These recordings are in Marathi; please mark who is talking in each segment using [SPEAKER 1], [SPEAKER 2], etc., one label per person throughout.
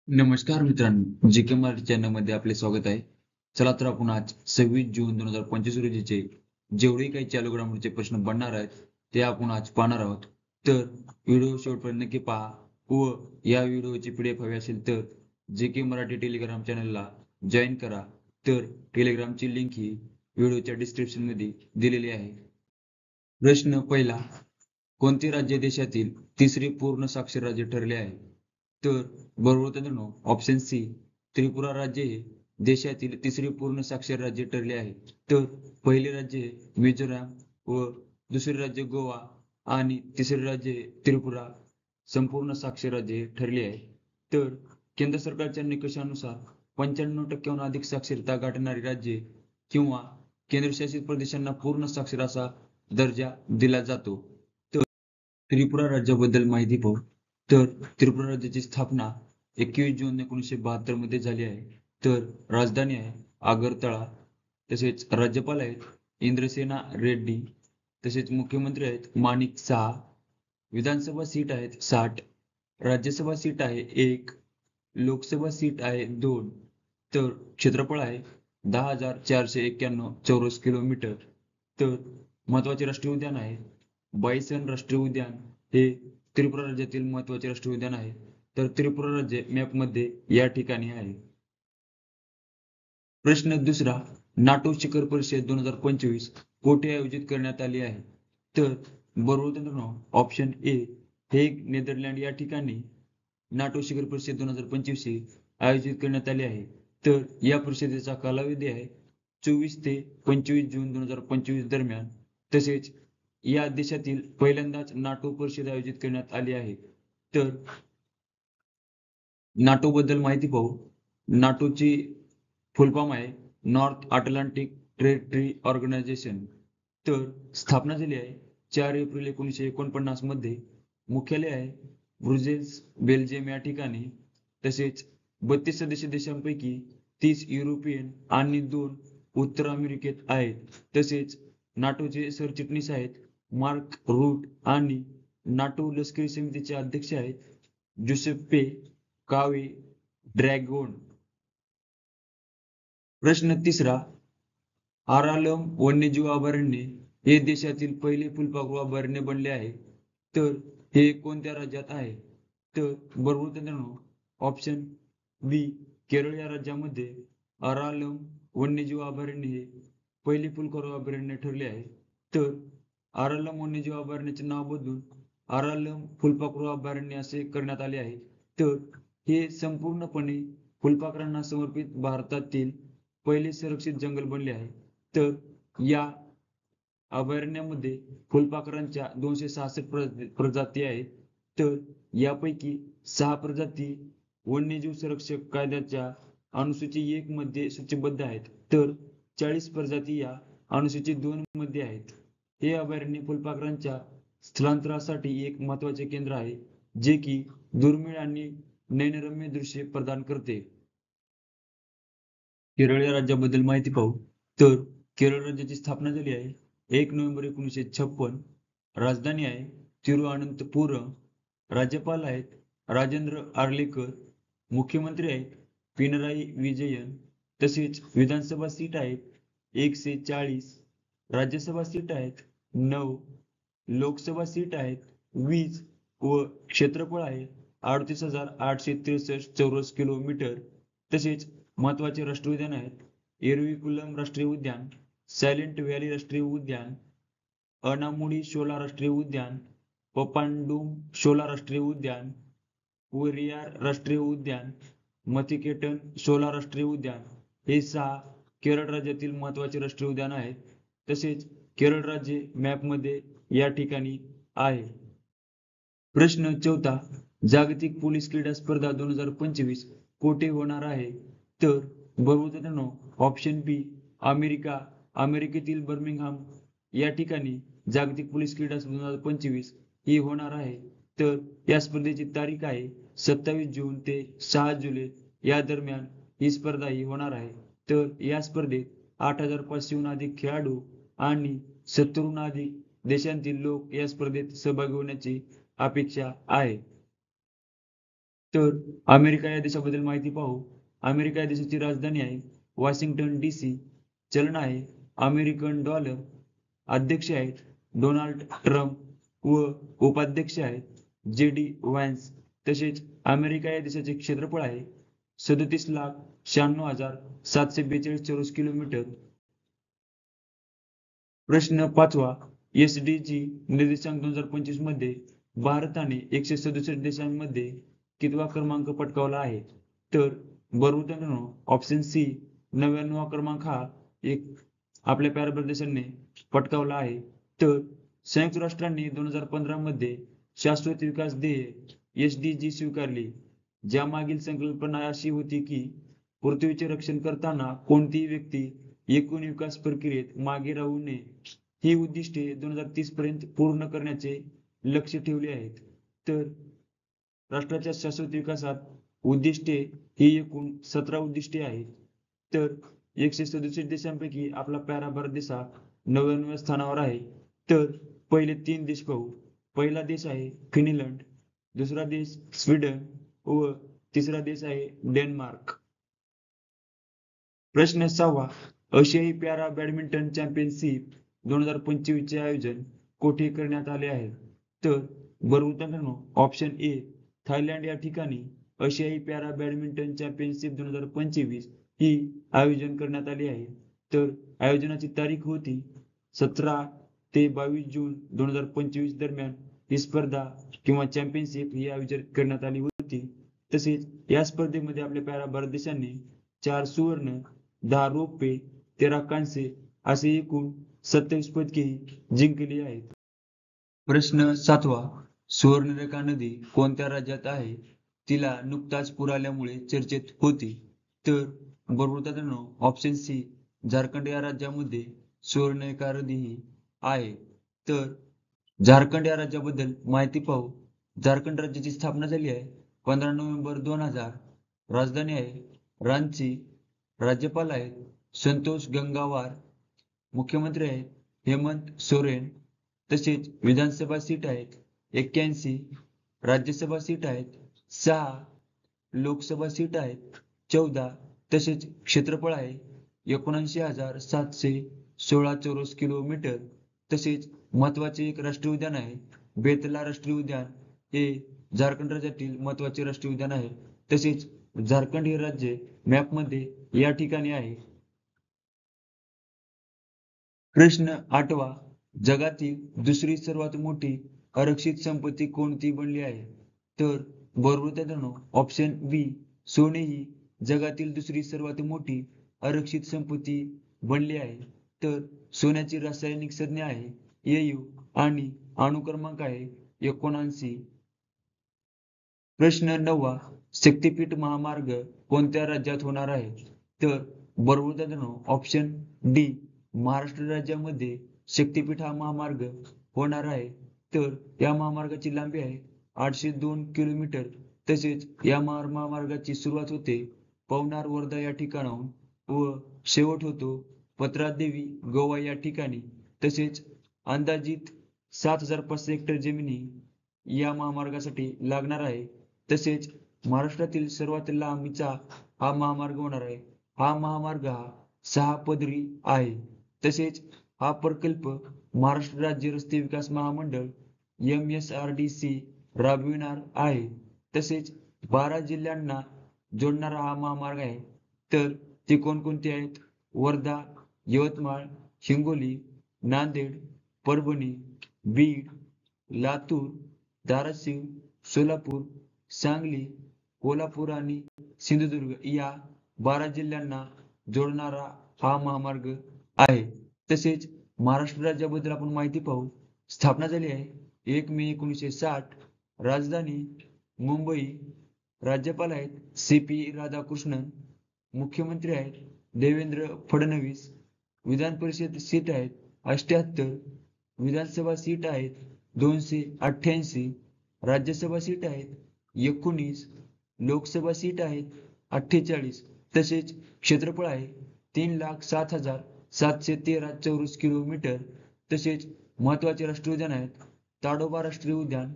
[SPEAKER 1] नमस्कार मित्रांनो, जी के मराठी चॅनलमध्ये आपले स्वागत आहे. चला तर आपण आज 26 जून 2025 रोजीचे जेवढे काही चालू घडामोडीचे प्रश्न बनणार आहेत, ते आपण आज पाहणार आहोत. तर व्हिडिओ शेवटपर्यंत नक्की पहा व या व्हिडिओची PDF हवी असेल तर जे के मराठी टेलिग्राम चॅनलला जॉईन करा. तर टेलिग्रामची लिंक ही व्हिडिओच्या डिस्क्रिप्शनमध्ये दिलेली आहे. प्रश्न पहिला. कोणते राज्य देशातील तिसरे पूर्ण साक्षर राज्य ठरले आहे? तर बरोबर मित्रांनो, ऑप्शन सी त्रिपुरा राज्य हे देशातील तिसरे पूर्ण साक्षर राज्य ठरले आहे. तर पहिले राज्य हे मिझोराम व दुसरे राज्य गोवा आणि तिसरे राज्य हे त्रिपुरा संपूर्ण साक्षर राज्य ठरले आहे. तर केंद्र सरकारच्या निकषानुसार 95% अधिक साक्षरता गाठणारी राज्ये किंवा केंद्रशासित प्रदेशांना पूर्ण साक्षर असा दर्जा दिला जातो. त्रिपुरा राज्याबद्दल माहिती पाहू. तर त्रिपुरा राज्याची स्थापना 21 जून 1972 मध्ये झाली आहे. तर राजधानी आहे आगरतळा. तसेच राज्यपाल आहेत इंद्रसेना रेड्डी. तसेच मुख्यमंत्री आहेत माणिक साहा. विधानसभा सीट आहेत 60. राज्यसभा सीट आहे 1. लोकसभा सीट आहे 2. तर क्षेत्रफळ आहे 10,491 चौरस किलोमीटर. तर महत्वाचे राष्ट्रीय उद्यान आहे बायसन राष्ट्रीय उद्यान. हे त्रिपुरा राज्यातील महत्वाचे राष्ट्रीय उद्यान आहे. तर त्रिपुरा राज्य मॅपमध्ये या ठिकाणी आहे. प्रश्न दुसरा. नाटो शिखर परिषद 2025 कोठे आयोजित करण्यात आली आहे? तर बरोबर ऑप्शन ए हेग नेदरलँड या ठिकाणी नाटो शिखर परिषद 2025 आयोजित करण्यात आली आहे. तर या परिषदेचा कालावधी आहे 24 ते 25 जून 2025 दरम्यान. तसेच या देशातील पहिल्यांदाच नाटो परिषद आयोजित करण्यात आली आहे. तर नाटो बद्दल माहिती पाहू. नाटोची फुलफॉर्म आहे नॉर्थ अटलांटिक ट्रेटरी ऑर्गनायझेशन. तर स्थापना झाली आहे 4 एप्रिल 1949 मध्ये. मुख्यालय आहे ब्रुसेल्स बेल्जियम या ठिकाणी. तसेच 32 सदस्य देशांपैकी 30 युरोपियन आणि 2 उत्तर अमेरिकेत आहेत. तसेच नाटोचे सरचिटणीस आहेत मार्क रूट आणि नाटो लष्करी समितीचे अध्यक्ष आहेत जुसेप्पे कावे ड्रॅगोन. प्रश्न तिसरा. आरालम वन्यजीव अभयारण्य हे देशातील पहिले फुलपाखरू अभयारण्य बनले आहे. तर हे कोणत्या राज्यात आहे? तर बरोबर मित्रांनो, ऑप्शन बी केरळ या राज्यामध्ये आरालम वन्यजीव अभयारण्य हे पहिले फुलपाखरू अभयारण्य ठरले आहे. तर आरालम वन्यजीव अभयारण्याचे नाव बदलून आरालम फुलपाखरू अभयारण्य असे करण्यात आले आहे. तर हे संपूर्णपणे फुलपाखरांना समर्पित भारतातील पहिले संरक्षित जंगल बनले आहे. तर या अभयारण्यामध्ये फुलपाखरांच्या 266 प्रजाती आहेत. तर यापैकी 6 प्रजाती वन्यजीव संरक्षक कायद्याच्या अनुसूची 1 मध्ये सूचीबद्ध आहेत. तर 40 प्रजाती या अनुसूची 2 मध्ये आहेत. हे अभयारण्य फुलपाखरांच्या स्थलांतरासाठी एक महत्वाचे केंद्र आहे, जे की दुर्मिळ आणि नयनरम्य दृश्ये प्रदान करते. केरळ या राज्याबद्दल माहिती पाहू. तर केरळ राज्याची स्थापना झाली आहे 1 नोव्हेंबर 1956. राजधानी आहे तिरुअनंतपुरम. राज्यपाल आहेत राजेंद्र आर्लेकर. मुख्यमंत्री आहेत पिनराई विजयन. तसेच विधानसभा सीट आहेत 140. राज्यसभा सीट आहेत 9. लोकसभा सीट आहेत 20 व क्षेत्रफळ आहे 38,863 चौरस किलोमीटर. तसेच महत्वाचे राष्ट्रीय उद्यान आहेत एरविकुलम राष्ट्रीय उद्यान, सायलेंट व्हॅली राष्ट्रीय उद्यान, अनामुडी शोला राष्ट्रीय उद्यान, पपांडुम शोला राष्ट्रीय उद्यान, पेरियार राष्ट्रीय उद्यान, मथिकेटन शोला राष्ट्रीय उद्यान. हे 6 केरळ राज्यातील महत्वाचे राष्ट्रीय उद्यान आहेत. तसेच केरळ राज्य मॅपमध्ये या ठिकाणी आहे. प्रश्न चौथा. जागतिक पोलीस क्रीडा स्पर्धा 2025 कोठे होणार आहे? तर बरोबर मित्रांनो, ऑप्शन बी अमेरिका. अमेरिकेतील बर्मिंगहॅम या ठिकाणी जागतिक पोलीस क्रीडा 2025 ही होणार आहे. तर या स्पर्धेची तारीख आहे 27 जून ते 6 जुलै या दरम्यान ही स्पर्धा ही होणार आहे. तर या स्पर्धेत 8,500हून अधिक खेळाडू आणि 70हून अधिक देशांतील लोक या स्पर्धेत सहभागी होण्याची अपेक्षा आहे. तर अमेरिका या देशाबद्दल माहिती पाहू. अमेरिका या देशाची राजधानी आहे वॉशिंग्टन DC. चलन आहे अमेरिकन डॉलर. अध्यक्ष आहेत डोनाल्ड ट्रम्प व उपाध्यक्ष आहेत JD व्हॅन्स. तसेच अमेरिका या देशाचे क्षेत्रफळ आहे 37,96,742 चौरस किलोमीटर. प्रश्न 5वा. SDG निर्देशांक 2025 मध्ये भारताने 167 देशांमध्ये कितवा क्रमांक पटकावला आहे? तर बरोबर ऑप्शन सी 99वा क्रमांक हा एक आपल्या प्याऱ्या देशांनी पटकावला आहे. तर संयुक्त राष्ट्रांनी 2015 मध्ये शाश्वत विकास ध्येय SDG स्वीकारली, ज्यामागील संकल्पना अशी होती की पृथ्वीचे रक्षण करताना कोणतीही व्यक्ती एकूण विकास प्रक्रियेत मागे राहू नये. ही उद्दिष्टे 2030 पर्यंत पूर्ण करण्याचे लक्ष्य ठेवले आहेत. तर राष्ट्राच्या शाश्वत विकासात उद्दिष्टे ही एकूण 17 उद्दिष्टे आहेत. तर 167 देशांपैकी आपला प्यारा भारत देश हा 99व्या स्थानावर आहे. तर पहिले 3 देश पाहू. पहिला देश आहे फिनलंड, दुसरा देश स्वीडन व तिसरा देश आहे डेन्मार्क. प्रश्न 6वा. आशियाई पॅरा बॅडमिंटन चॅम्पियनशिप 2025 चे आयोजन कोठे करण्यात आले आहे? तर बरोबर ऑप्शन ए थायलंड या ठिकाणी आशियाई पॅरा बॅडमिंटन चॅम्पियनशिप 2025 ही आयोजन करण्यात आली आहे. तर आयोजनाची तारीख होती 17 ते 22 जून 2025 दरम्यान ही स्पर्धा किंवा चॅम्पियनशिप ही आयोजित करण्यात आली होती. तसेच या स्पर्धेमध्ये आपल्या पॅरा भारत देशाने 4 सुवर्ण, 10 रौप्य, 13 कांस्य असे एकूण 27 पदके जिंकली आहेत. प्रश्न 7वा. सुवर्णरेखा नदी कोणत्या राज्यात आहे? तिला नुकताच पूर आल्यामुळे चर्चेत होती. तर बरोबर ऑप्शन सी झारखंड या राज्यामध्ये सुवर्णरेखा नदी ही आहे. तर झारखंड या राज्याबद्दल माहिती पाहू. झारखंड राज्याची स्थापना झाली आहे 15 नोव्हेंबर 2000. राजधानी आहे रांची. राज्यपाल आहेत संतोष गंगवार. मुख्यमंत्री आहेत हेमंत सोरेन. तसेच विधानसभा सीट आहेत 81, राज्यसभा सीट आहेत 6, लोकसभा सीट आहेत 14. तसेच क्षेत्रफळ आहे 79,716 चौरस किलोमीटर. तसेच महत्वाचे एक राष्ट्रीय उद्यान आहे बेतला राष्ट्रीय उद्यान. हे झारखंड राज्यातील महत्वाचे राष्ट्रीय उद्यान आहे. तसेच झारखंड हे राज्य मॅपमध्ये या ठिकाणी आहे. प्रश्न 8वा. जगातील दुसरी सर्वात मोठी आरक्षित संपत्ती कोणती बनली आहे? तर बरोबर ऑप्शन बी सोने ही जगातील दुसरी सर्वात मोठी आरक्षित संपत्ती बनली आहे. तर सोन्याची रासायनिक संज्ञा आहे Au आणि अणु क्रमांक आहे 79. प्रश्न 9वा. शक्तिपीठ महामार्ग कोणत्या राज्यात होणार आहे? तर बरोबर ऑप्शन डी महाराष्ट्र राज्यामध्ये शक्तिपीठ हा महामार्ग होणार आहे. तर या महामार्गाची लांबी आहे 802 किलोमीटर. तसेच या महामार्गाची सुरुवात होते पवनार वर्धा या ठिकाणाहून व शेवट होतो पत्रादेवी गोवा या ठिकाणी. तसेच अंदाजित 7,500 हेक्टर जमिनी या महामार्गासाठी लागणार आहे. तसेच महाराष्ट्रातील सर्वात लांबीचा हा महामार्ग होणार आहे. हा महामार्ग हा 6 पदरी आहे. तसेच हा प्रकल्प महाराष्ट्र राज्य रस्ते विकास महामंडळ MSRDC राबविणार आहे. तसेच 12 जिल्ह्यांना जोडणारा हा महामार्ग आहे. तर ते कोणकोणते आहेत? वर्धा, यवतमाळ, हिंगोली, नांदेड, परभणी, बीड, लातूर, धाराशिव, सोलापूर, सांगली, कोल्हापूर आणि सिंधुदुर्ग या 12 जिल्ह्यांना जोडणारा हा महामार्ग आहे. तसेच महाराष्ट्र राज्याबद्दल आपण माहिती पाहू. स्थापना झाली आहे 1 मे 1960. राजधानी मुंबई. राज्यपाल आहेत CP राधाकृष्णन. मुख्यमंत्री आहेत देवेंद्र फडणवीस. विधान परिषद सीट आहेत 78. विधानसभा सीट आहेत 288. राज्यसभा सीट आहेत 19. लोकसभा सीट आहेत 48. तसेच क्षेत्रफळ आहे 3,07,713 चौरस किलोमीटर. तसेच महत्वाचे राष्ट्रीय उद्यान आहेत ताडोबा राष्ट्रीय उद्यान,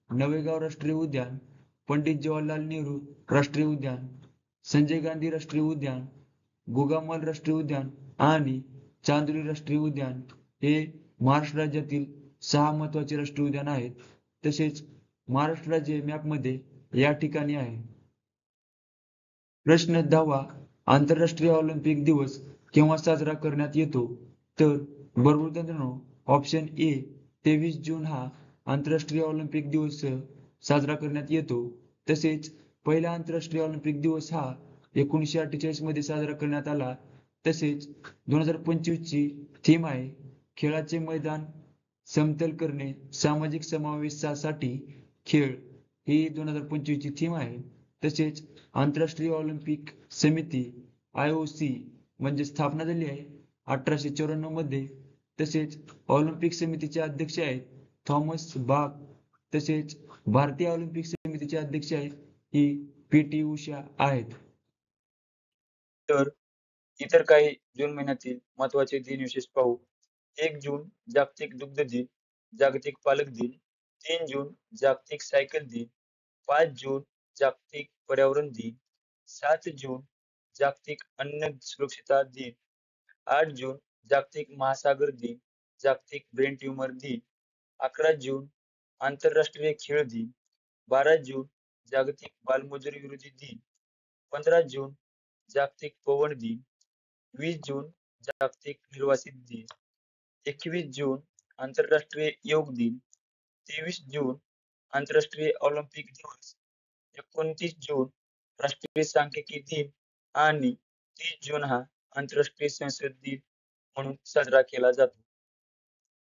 [SPEAKER 1] नवेगाव राष्ट्रीय उद्यान, पंडित जवाहरलाल नेहरू राष्ट्रीय उद्यान, संजय गांधी राष्ट्रीय उद्यान, गोगामल राष्ट्रीय उद्यान आणि चांदोली राष्ट्रीय उद्यान हे महाराष्ट्र राज्यातील 6 महत्त्वाचे राष्ट्रीय उद्यान आहेत. तसेच महाराष्ट्र राज्य मॅपमध्ये या ठिकाणी आहे. प्रश्न 10वा आंतरराष्ट्रीय ऑलिम्पिक दिवस केव्हा साजरा करण्यात येतो? तर बरोबर मित्रांनो, ऑप्शन ए 23 जून हा आंतरराष्ट्रीय ऑलिम्पिक दिवस साजरा करण्यात येतो. तसेच पहिला आंतरराष्ट्रीय ऑलिम्पिक दिवस हा 1948 मध्ये साजरा करण्यात आला. तसेच 2025 ची थीम आहे खेळाचे मैदान समतल करणे, सामाजिक समावेशासाठी खेळ ही 2025 ची थीम आहे. तसेच आंतरराष्ट्रीय ऑलिम्पिक समिती IOC म्हणजे स्थापना झाली आहे 1894 मध्ये. तसेच ऑलिम्पिक समितीचे अध्यक्ष आहेत थॉमस बाक. तसेच भारतीय ऑलिम्पिक समितीचे अध्यक्ष आहेत ही PT उषा आहेत. तर इतर काही जून महिन्यातील महत्त्वाचे दिन विशेष पाहू. 1 जून जागतिक दुग्ध दिन, जागतिक पालक दिन. 3 जून जागतिक सायकल दिन. 5 जून जागतिक पर्यावरण दिन. 7 जून जागतिक अन्न सुरक्षितता दिन. 8 जून जागतिक महासागर दिन, जागतिक ब्रेन ट्यूमर दिन. 11 जून आंतरराष्ट्रीय खेळ दिन. 12 जून जागतिक बालमजुरी विरोधी दिन. 15 जून जागतिक पवन दिन. 20 जून जागतिक निर्वासित दिन. 21 जून आंतरराष्ट्रीय योग दिन. 23 जून आंतरराष्ट्रीय ऑलिम्पिक दिवस. 29 जून राष्ट्रीय सांख्यिकी दिन आणि 30 जून हा आंतरराष्ट्रीय संसद दिन म्हणून साजरा केला जातो.